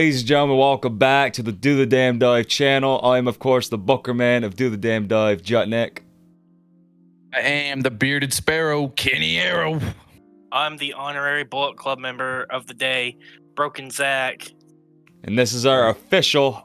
Ladies and gentlemen, welcome back to the Do the Damn Dive channel. I am, of course, the Booker Man of Do the Damn Dive, Jutnik. I am the Bearded Sparrow, Kenny Arrow. I'm the honorary Bullet Club member of the day, Broken Zach. And this is our official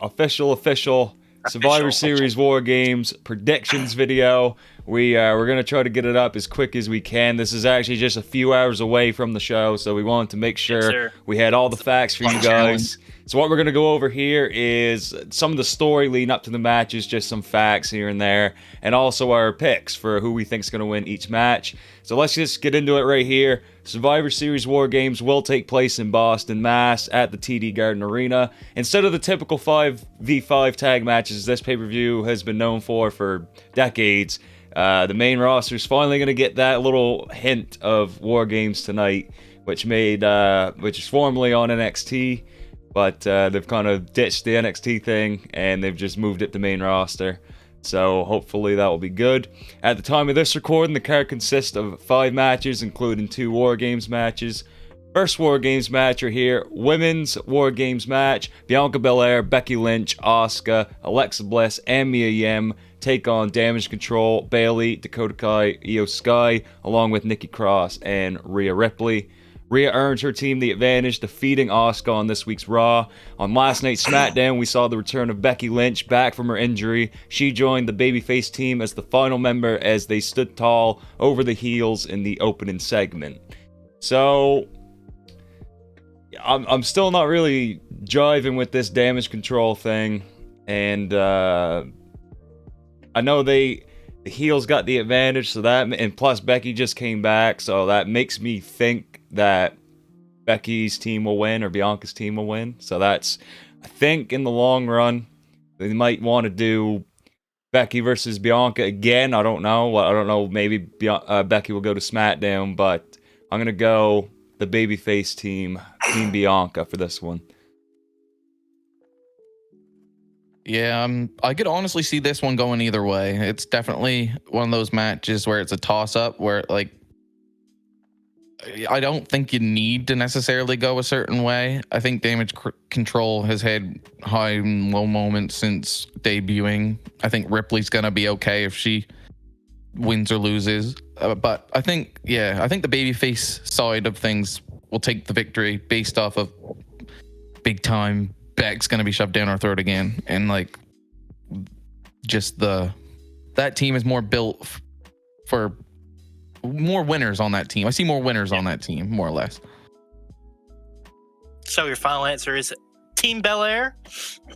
Survivor Series War Games predictions video. We're gonna try to get it up as quick as we can. This is actually just a few hours away from the show, so we wanted to make sure we had all the facts for you guys. So what we're gonna go over here is some of the story leading up to the matches, just some facts here and there, and also our picks for who we think is gonna win each match. So let's just get into it right here. Survivor Series War Games will take place in Boston, Mass. at the TD Garden Arena. Instead of the typical 5v5 tag matches this pay-per-view has been known for decades, the main roster is finally going to get that little hint of War Games tonight, which is formerly on NXT, but they've kind of ditched the NXT thing and they've just moved it to main roster. So hopefully that will be good. At the time of this recording, the card consists of 5 matches, including 2 War Games matches. First War Games match right here, Women's War Games match. Bianca Belair, Becky Lynch, Asuka, Alexa Bliss, and Mia Yim take on Damage Control, Bayley, Dakota Kai, Io Sky, along with Nikki Cross and Rhea Ripley. Rhea earned her team the advantage, defeating Asuka on this week's Raw. On last night's SmackDown, we saw the return of Becky Lynch back from her injury. She joined the babyface team as the final member as they stood tall over the heels in the opening segment. So, I'm still not really jiving with this Damage Control thing, and I know the heels got the advantage, so that, and plus Becky just came back, so that makes me think that Becky's team will win or Bianca's team will win. So that's, I think in the long run, they might want to do Becky versus Bianca again. I don't know. Maybe Becky will go to SmackDown, but I'm going to go the babyface team, Team Bianca, for this one. Yeah, I could honestly see this one going either way. It's definitely one of those matches where it's a toss-up, where like I don't think you need to necessarily go a certain way. I think Damage Control has had high and low moments since debuting. I think Ripley's gonna be okay if she wins or loses, but I think the babyface side of things will take the victory based off of big time. Beck's gonna be shoved down our throat again, and like just that team is more built for more winners on that team. I see more winners on that team, more or less. So your final answer is Team Belair?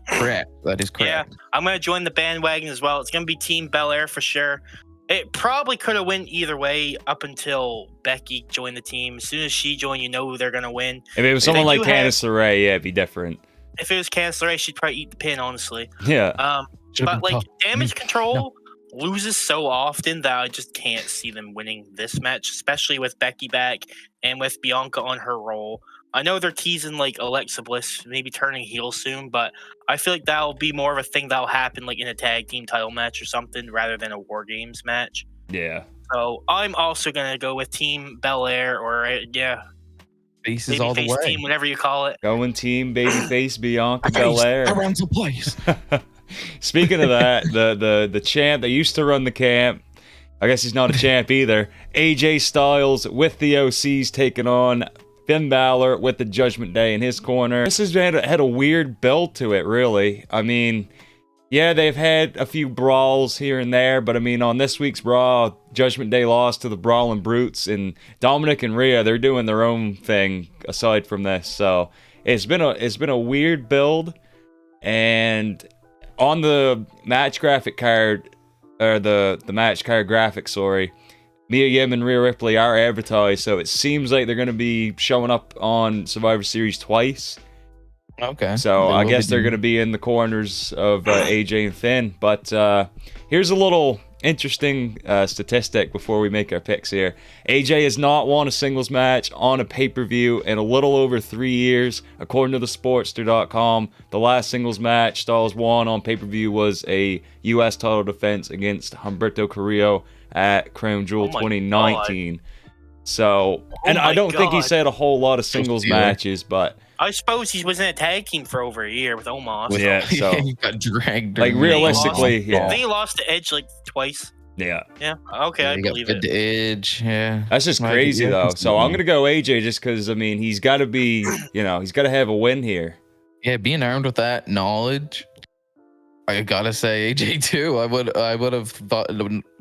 Correct. That is correct. Yeah, I'm gonna join the bandwagon as well. It's gonna be Team Belair for sure. It probably could have went either way up until Becky joined the team. As soon as she joined, you know who they're gonna win. If it was someone like Candice LeRae, yeah, it'd be different. If it was Candice LeRae, she'd probably eat the pin, honestly. Yeah. But like Damage Control loses so often that I just can't see them winning this match, especially with Becky back and with Bianca on her roll. I know they're teasing like Alexa Bliss maybe turning heel soon, but I feel like that'll be more of a thing that'll happen like in a tag team title match or something rather than a War Games match. Yeah. So I'm also gonna go with Team Belair, or Faces all the way. Team, whatever you call it. Going Team Babyface Bianca Belair. Around the place. Speaking of that, the champ that used to run the camp, I guess he's not a champ either. AJ Styles with the OCs taking on Finn Balor with the Judgment Day in his corner. This has had a weird build to it, really. I mean, yeah, they've had a few brawls here and there, but I mean, on this week's Raw, Judgment Day lost to the Brawling Brutes, and Dominic and Rhea, they're doing their own thing aside from this. So it's been a weird build, and on the match graphic card, or the match card graphic, sorry, Mia Yim and Rhea Ripley are advertised, so it seems like they're going to be showing up on Survivor Series twice. Okay. So I guess they're going to be in the corners of AJ and Finn. But here's a little interesting statistic before we make our picks here. AJ has not won a singles match on a pay-per-view in a little over 3 years, according to thesportster.com. The last singles match Styles won on pay-per-view was a U.S. title defense against Humberto Carrillo at Crown Jewel 2019. So, and I don't think he's had a whole lot of singles matches, but I suppose he was in a tag team for over a year with Omos. Yeah, so he got dragged. like realistically, yeah, They lost to Edge like twice. yeah. Yeah. Okay, I he got believe fed it. to Edge. Yeah, That's just crazy though. So I'm gonna go AJ just because I mean he's got to be, he's got to have a win here. Yeah, being armed with that knowledge, I gotta say AJ too. I would have thought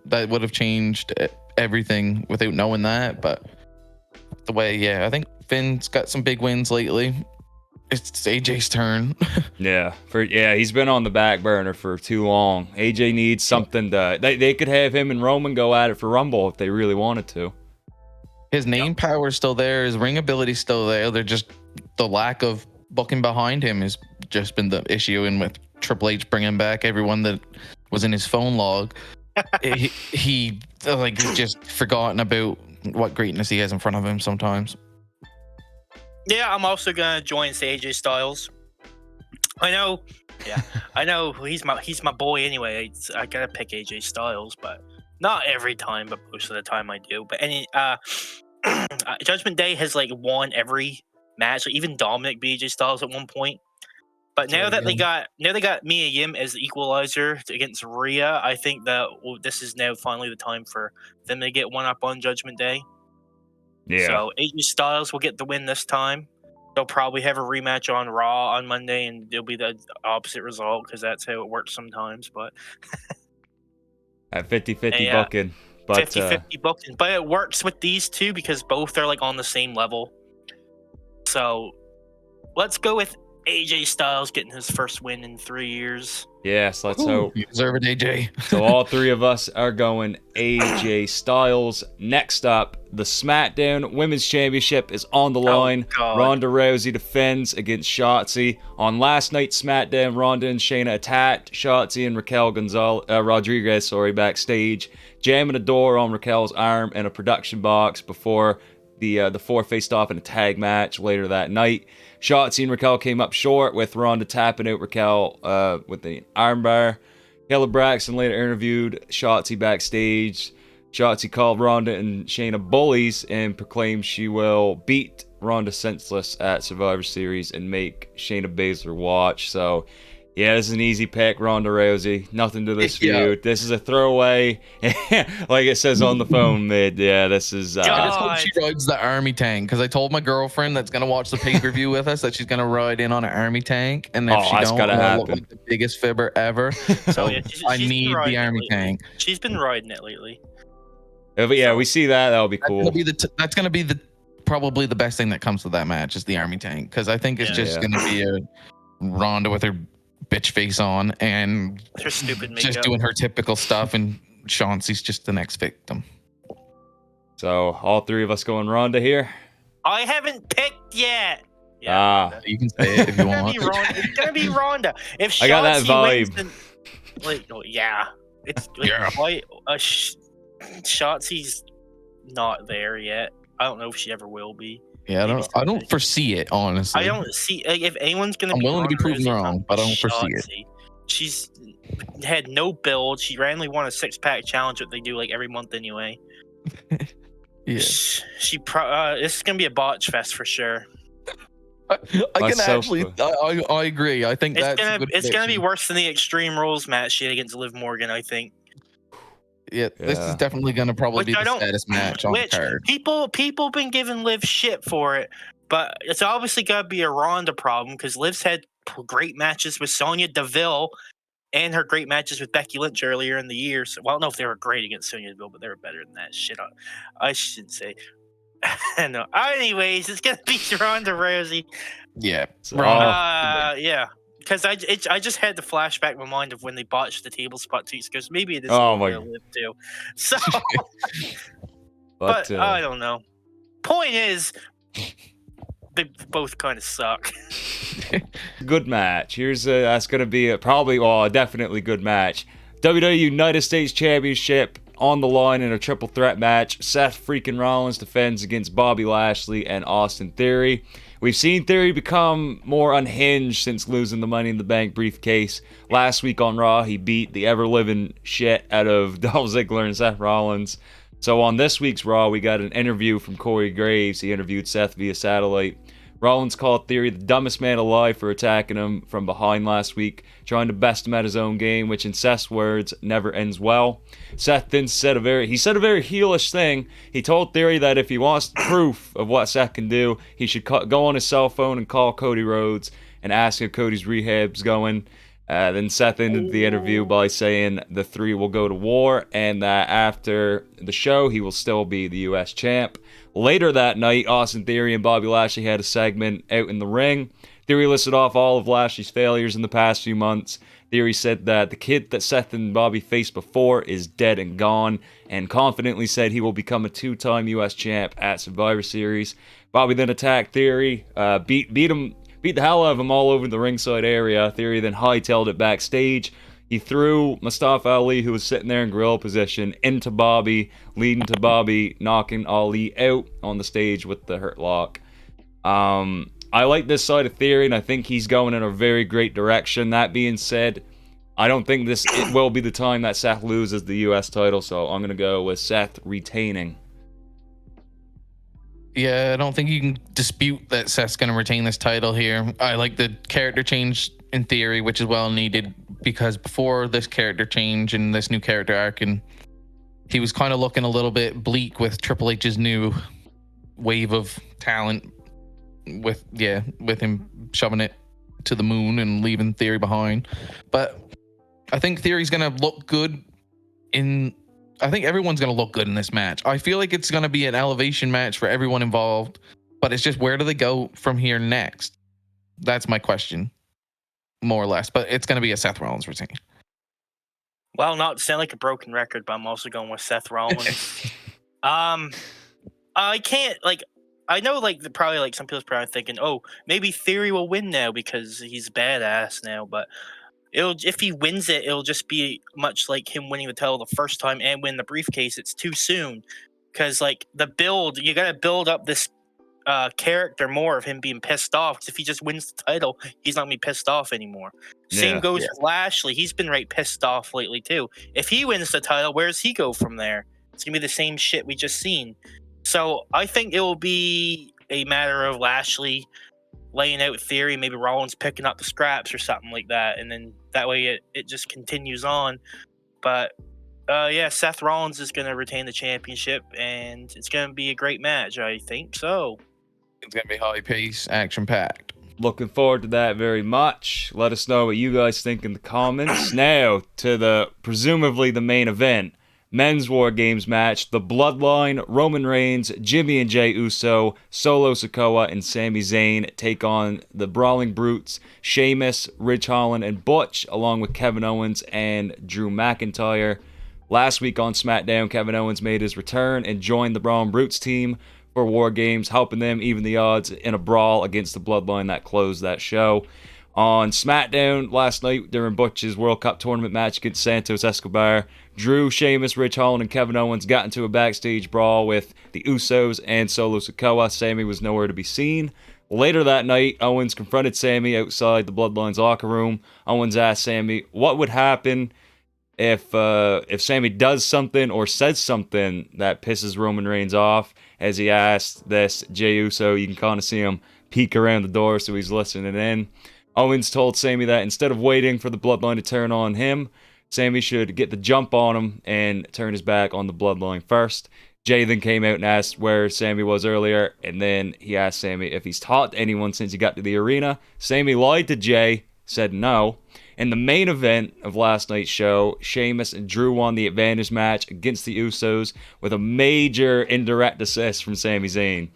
that would have changed everything without knowing that. But the way, yeah, I think Finn's got some big wins lately. It's AJ's turn. Yeah, he's been on the back burner for too long. AJ needs something to. They could have him and Roman go at it for Rumble if they really wanted to. His name power is still there. His ring ability is still there. They're just the lack of booking behind him has just been the issue. And with Triple H bringing back everyone that was in his phone log, he like just forgotten about what greatness he has in front of him sometimes. Yeah, I'm also gonna join AJ Styles. I know he's my boy anyway. I gotta pick AJ Styles, but not every time, but most of the time I do. But Judgment Day has like won every match. Like even Dominic beat AJ Styles at one point. But now that they got Mia Yim as the equalizer against Rhea, I think that this is now finally the time for them to get one up on Judgment Day. Yeah. So AJ Styles will get the win this time. They'll probably have a rematch on Raw on Monday, and it'll be the opposite result because that's how it works sometimes. But at 50-50 booking, but 50-50 booking, but it works with these two because both are like on the same level. So let's go with AJ Styles getting his first win in 3 years. Yes, let's hope. You deserve it, AJ. So all three of us are going AJ Styles. Next up, the SmackDown Women's Championship is on the line. Ronda Rousey defends against Shotzi. On last night's SmackDown, Ronda and Shayna attacked Shotzi and Raquel Rodriguez backstage, jamming a door on Raquel's arm and a production box before the four faced off in a tag match later that night. Shotzi and Raquel came up short with Ronda tapping out Raquel with the armbar. Kayla Braxton later interviewed Shotzi backstage. Shotzi called Ronda and Shayna bullies and proclaimed she will beat Ronda senseless at Survivor Series and make Shayna Baszler watch. So, yeah, this is an easy pick, Ronda Rousey. Nothing to this feud. This is a throwaway. Like it says on the phone mid. Yeah, this is... I just hope she rides the army tank, because I told my girlfriend that's going to watch the pay-per-view with us that she's going to ride in on an army tank. And if she don't, I'll look like the biggest fibber ever. So I need the army tank. She's been riding it lately. But yeah, we see that. That'll be cool. That's going to be probably the best thing that comes to that match is the army tank, because I think it's just going to be a Ronda with her bitch face on and her stupid makeup, just doing her typical stuff, and Chauncey's just the next victim. So all three of us going Ronda here. I haven't picked yet. Yeah, you can say it if you want. It's gonna be Ronda. If Chauncey I got that vibe. Wins, then, it's like, Shotzi's not there yet. I don't know if she ever will be. Yeah, I don't foresee it, honestly. I don't see if anyone's gonna. I'm willing to be proven wrong, but I don't foresee it. She's had no build. She randomly won a 6-pack challenge that they do like every month anyway. Yeah, this is gonna be a botch fest for sure. I agree. I think it's gonna be worse than the Extreme Rules match she had against Liv Morgan. I think. Yeah, this is definitely going to probably be the saddest match on the card. People been giving Liv shit for it, but it's obviously got to be a Ronda problem because Liv's had great matches with Sonya Deville and her great matches with Becky Lynch earlier in the year. So, well, I don't know if they were great against Sonya Deville, but they were better than that shit. I shouldn't say. No. Anyways, it's going to be Ronda Rousey. Yeah. Yeah. Because I just had the flashback in my mind of when they botched the table spot tweets, because maybe it is Liv too. So, but I don't know. Point is, they both kind of suck. Good match. That's going to be a definitely good match. WWE United States Championship on the line in a triple threat match. Seth freaking Rollins defends against Bobby Lashley and Austin Theory. We've seen Theory become more unhinged since losing the Money in the Bank briefcase. Last week on Raw, he beat the ever-living shit out of Dolph Ziggler and Seth Rollins. So on this week's Raw, we got an interview from Corey Graves. He interviewed Seth via satellite. Rollins called Theory the dumbest man alive for attacking him from behind last week, trying to best him at his own game, which in Seth's words, never ends well. Seth then said a very heelish thing. He told Theory that if he wants proof of what Seth can do, he should go on his cell phone and call Cody Rhodes and ask if Cody's rehab's going. Then Seth ended the interview by saying the three will go to war and that after the show, he will still be the U.S. champ. Later that night, Austin Theory and Bobby Lashley had a segment out in the ring. Theory listed off all of Lashley's failures in the past few months. Theory said that the kid that Seth and Bobby faced before is dead and gone, and confidently said he will become a two-time U.S. champ at Survivor Series. Bobby then attacked Theory, beat the hell out of him all over the ringside area. Theory then hightailed it backstage. He threw Mustafa Ali, who was sitting there in gorilla position, into Bobby, leading to Bobby knocking Ali out on the stage with the Hurt Lock. I like this side of Theory, and I think he's going in a very great direction. That being said, I don't think it will be the time that Seth loses the U.S. title, so I'm going to go with Seth retaining. Yeah, I don't think you can dispute that Seth's going to retain this title here. I like the character change in Theory, which is well needed, because before this character change and this new character arc, and he was kind of looking a little bit bleak with Triple H's new wave of talent with him shoving it to the moon and leaving Theory behind. But I think Theory's going to look good I think everyone's going to look good in this match. I feel like it's going to be an elevation match for everyone involved, but it's just where do they go from here next? That's my question, more or less. But it's going to be a Seth Rollins retain. Well, not to sound like a broken record, but I'm also going with Seth Rollins. I can't, I know, probably, some people's probably thinking, oh, maybe Theory will win now because he's badass now, but if he wins it, it'll just be much like him winning the title the first time and win the briefcase. It's too soon because the build, you got to build up this character more of him being pissed off. Because if he just wins the title, he's not gonna be pissed off anymore. Same goes with Lashley. He's been pissed off lately too. If he wins the title, where does he go from there? It's gonna be the same shit we just seen. So I think it will be a matter of Lashley laying out Theory, maybe Rollins picking up the scraps or something like that, and then that way it just continues on. But Seth Rollins is going to retain the championship, and it's going to be a great match, I think so. It's going to be high pace, action packed. Looking forward to that very much. Let us know what you guys think in the comments. Now to presumably the main event. Men's War Games match, the Bloodline, Roman Reigns, Jimmy and Jey Uso, Solo Sikoa, and Sami Zayn take on the Brawling Brutes, Sheamus, Ridge Holland, and Butch, along with Kevin Owens and Drew McIntyre. Last week on SmackDown, Kevin Owens made his return and joined the Brawling Brutes team for War Games, helping them even the odds in a brawl against the Bloodline that closed that show. On SmackDown last night during Butch's World Cup tournament match against Santos Escobar, Drew, Sheamus, Ridge Holland, and Kevin Owens got into a backstage brawl with the Usos and Solo Sikoa. Sami was nowhere to be seen. Later that night, Owens confronted Sami outside the Bloodline's locker room. Owens asked Sami what would happen if Sami does something or says something that pisses Roman Reigns off. As he asked this, Jey Uso, you can kind of see him peek around the door, so he's listening in. Owens told Sami that instead of waiting for the Bloodline to turn on him, Sami should get the jump on him and turn his back on the Bloodline first. Jey then came out and asked where Sami was earlier, and then he asked Sami if he's talked to anyone since he got to the arena. Sami lied to Jey, said no. In the main event of last night's show, Sheamus and Drew won the advantage match against the Usos with a major indirect assist from Sami Zayn.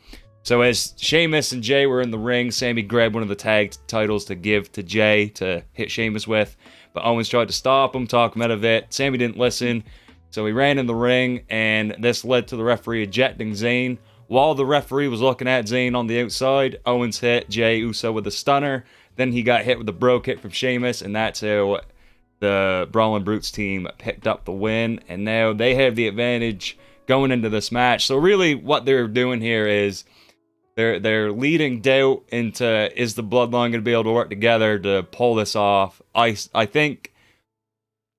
So as Sheamus and Jey were in the ring, Sami grabbed one of the tag titles to give to Jey to hit Sheamus with, but Owens tried to stop him, talk him out of it. Sami didn't listen, so he ran in the ring, and this led to the referee ejecting Zayn. While the referee was looking at Zayn on the outside, Owens hit Jey Uso with a stunner. Then he got hit with a bro kick from Sheamus, and that's how the Brawling Brutes team picked up the win, and now they have the advantage going into this match. So really what they're doing here is they're leading doubt into, is the Bloodline going to be able to work together to pull this off? I think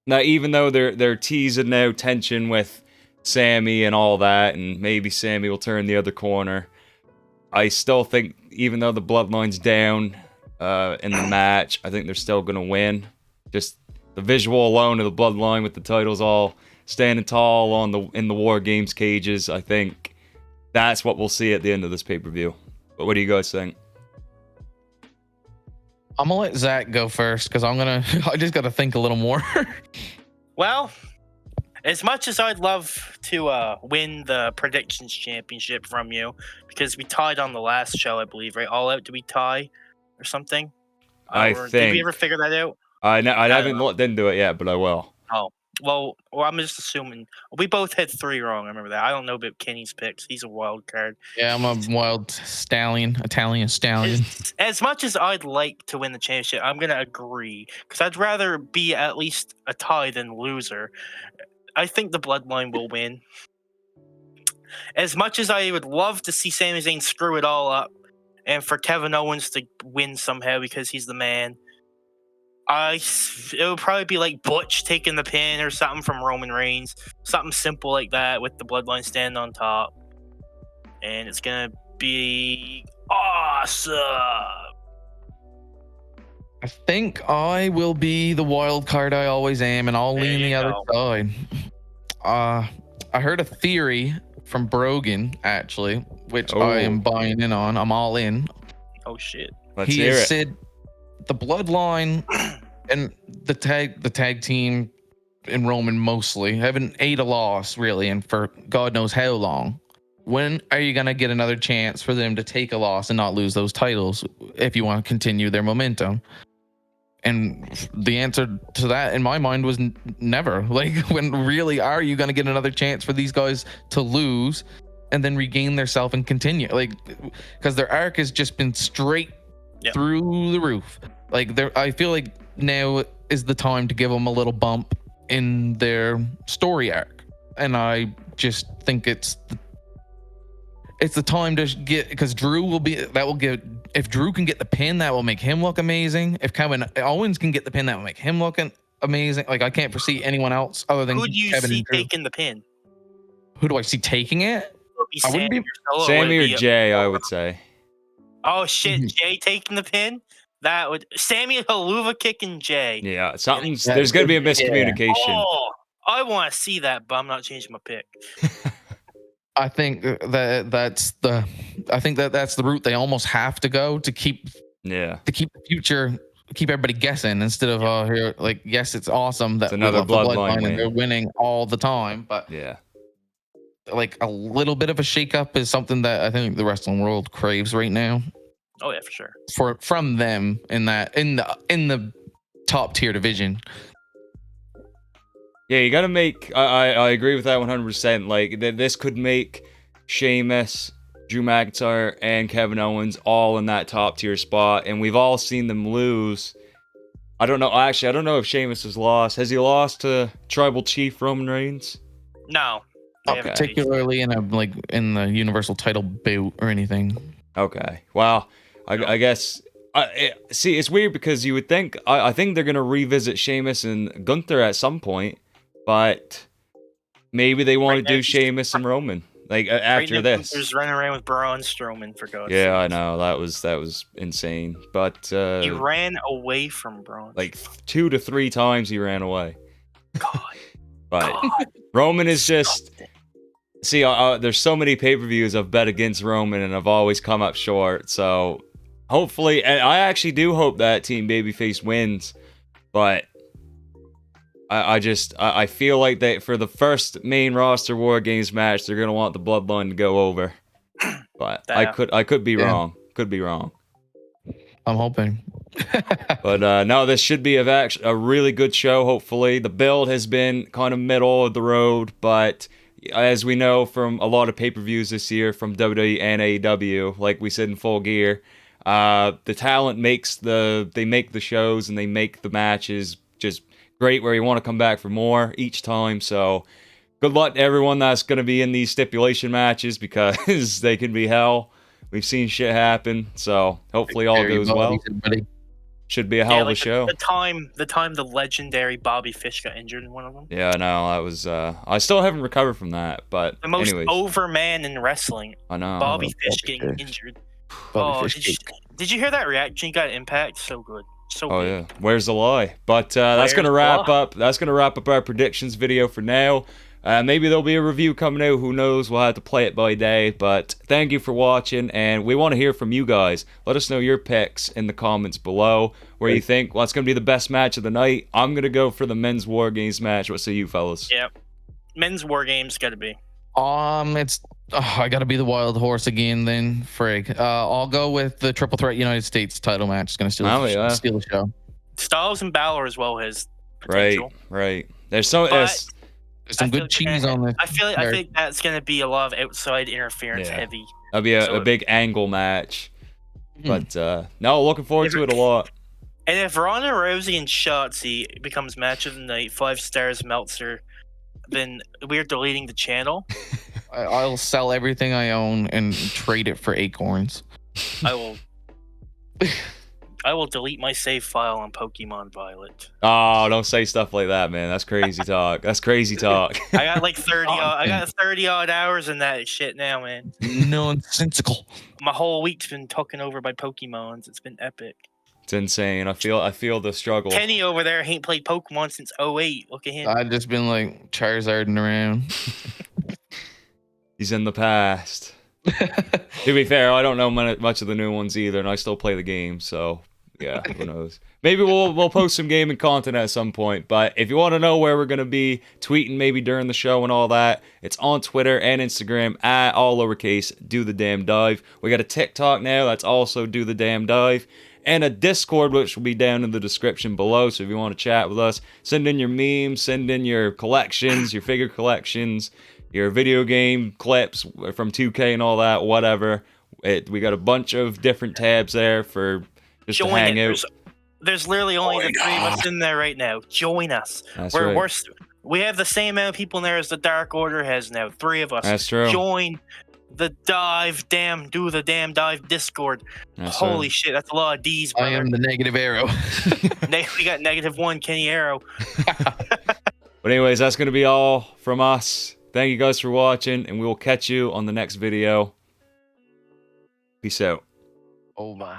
that even though they're teasing now tension with Sami and all that, and maybe Sami will turn the other corner, I still think, even though the Bloodline's down in the match, I think they're still going to win. Just the visual alone of the Bloodline with the titles all standing tall in the War Games cages, I think that's what we'll see at the end of this pay-per-view. But what do you guys think? I'm gonna let Zach go first because I just gotta think a little more. Well, as much as I'd love to win the predictions championship from you, because we tied on the last show, I believe, right? All Out, did we tie or something? Did we ever figure that out? I haven't looked into it yet, but I will. Oh, well, I'm just assuming we both had 3 wrong. I remember that. I don't know about Kenny's picks. He's a wild card. Yeah, I'm a wild stallion, Italian stallion. As much as I'd like to win the championship, I'm gonna agree because I'd rather be at least a tie than loser. I think the Bloodline will win. As much as I would love to see Sami Zayn screw it all up, and for Kevin Owens to win somehow because he's the man, it would probably be like Butch taking the pin or something from Roman Reigns, something simple like that with the Bloodline standing on top, and it's gonna be awesome. I think I will be the wild card I always am, and I'll lean the other side. I heard a theory from Brogan, actually, which I am buying in on. I'm all in. Oh shit! Let's hear it. Said the Bloodline and the tag team in Roman mostly haven't ate a loss really, and for God knows how long. When are you gonna get another chance for them to take a loss and not lose those titles if you want to continue their momentum? And the answer to that in my mind was never. Like, when really are you going to get another chance for these guys to lose and then regain their self and continue? Like, because their arc has just been straight through the roof. Like, I feel like now is the time to give them a little bump in their story arc. And I just think it's the time to get, because if Drew can get the pin, that will make him look amazing. If Kevin Owens can get the pin, that will make him look amazing. Like, I can't foresee anyone else other than Who do you Kevin see and Drew. taking the pin? Who do I see taking it? I wouldn't be Sammy or Jay, I would say. Oh shit, Jay taking the pin? That would Sammy Haluva kicking Jay. Yeah, there's gonna be a miscommunication. Oh, I want to see that, but I'm not changing my pick. I think that's the route they almost have to go to keep the future, keep everybody guessing instead of here, like, yes, it's awesome that it's another Bloodline and they're winning all the time, but like a little bit of a shakeup is something that I think the wrestling world craves right now. Oh yeah, for sure. From them in the top tier division. Yeah, you gotta make. I agree with that 100%. Like, this could make Sheamus, Drew McIntyre, and Kevin Owens all in that top tier spot, and we've all seen them lose. I don't know. Actually, I don't know if Sheamus has lost. Has he lost to Tribal Chief Roman Reigns? No. Not particularly in the Universal title boot or anything. Okay. Well, I guess. See, it's weird because you would think. I think they're gonna revisit Sheamus and Gunther at some point. But maybe they want to do Sheamus and Roman after this. There's running around with Braun Strowman, for God's sake. I know that was insane. But he ran away from Braun. Like 2 to 3 times he ran away. God. But Roman is just. See, there's so many pay-per-views I've bet against Roman and I've always come up short. So hopefully, and I actually do hope that Team Babyface wins, but. I feel like that for the first main roster War Games match, they're gonna want the Bloodline to go over. But I could be wrong. Could be wrong. I'm hoping. But no, this should be a really good show. Hopefully, the build has been kind of middle of the road, but as we know from a lot of pay-per-views this year from WWE and AEW, like we said in Full Gear, the talent make the shows and they make the matches just great, where you want to come back for more each time. So good luck to everyone that's going to be in these stipulation matches, because they can be hell. We've seen shit happen, so hopefully all goes well. Should be a hell of a show. The time the legendary Bobby Fish got injured in one of them. Yeah, I know. That was. I still haven't recovered from that, but The most anyways. over man in wrestling. I know. Bobby Fish getting injured. Did you hear that reaction? He got Impact. So good. So good. Yeah. Where's the lie? But that's gonna wrap up. That's gonna wrap up our predictions video for now. Maybe there'll be a review coming out. Who knows? We'll have to play it by day. But thank you for watching, and we want to hear from you guys. Let us know your picks in the comments below. Where you think what's going to be the best match of the night. I'm going to go for the men's War Games match. What say you, fellas? Yeah, men's War Games got to be. I got to be the wild horse again. Then frig. I'll go with the Triple Threat United States title match. It's going to steal the show. Styles and Balor as well has potential. Right. There's some good cheese on there. I feel like that's going to be a lot of outside interference heavy. That'll be a big angle match. But no, looking forward to it a lot. And if Ronda Rousey and Shotzi becomes match of the night, 5 stars Meltzer, then we're deleting the channel. I'll sell everything I own and trade it for acorns. I will delete my save file on Pokemon Violet. Oh, don't say stuff like that, man. That's crazy talk. That's crazy talk. I got like 30 odd hours in that shit now, man. Nonsensical. My whole week's been taken over by Pokemons. It's been epic. It's insane. I feel the struggle. Kenny over there ain't played Pokemon since 08. Look at him. I've just been like Charizarding around. He's in the past. To be fair, I don't know much of the new ones either, and I still play the game, so yeah, who knows. Maybe we'll post some gaming content at some point, but if you want to know where we're going to be tweeting maybe during the show and all that, it's on Twitter and Instagram at all lowercase do the damn dive. We got a TikTok now, that's also do the damn dive, and a Discord, which will be down in the description below, so if you want to chat with us, send in your memes, send in your collections, your figure collections, your video game clips from 2K and all that, whatever. We got a bunch of different tabs there for just to hang out. There's literally only the 3 of us in there right now. Join us. That's right. We have the same amount of people in there as the Dark Order has now. 3 of us. That's true. Join the do the damn dive Discord. Holy shit, that's a lot of D's, brother. I am the negative arrow. We got -1 Kenny Arrow. But anyways, that's going to be all from us. Thank you guys for watching, and we will catch you on the next video. Peace out. Oh, my.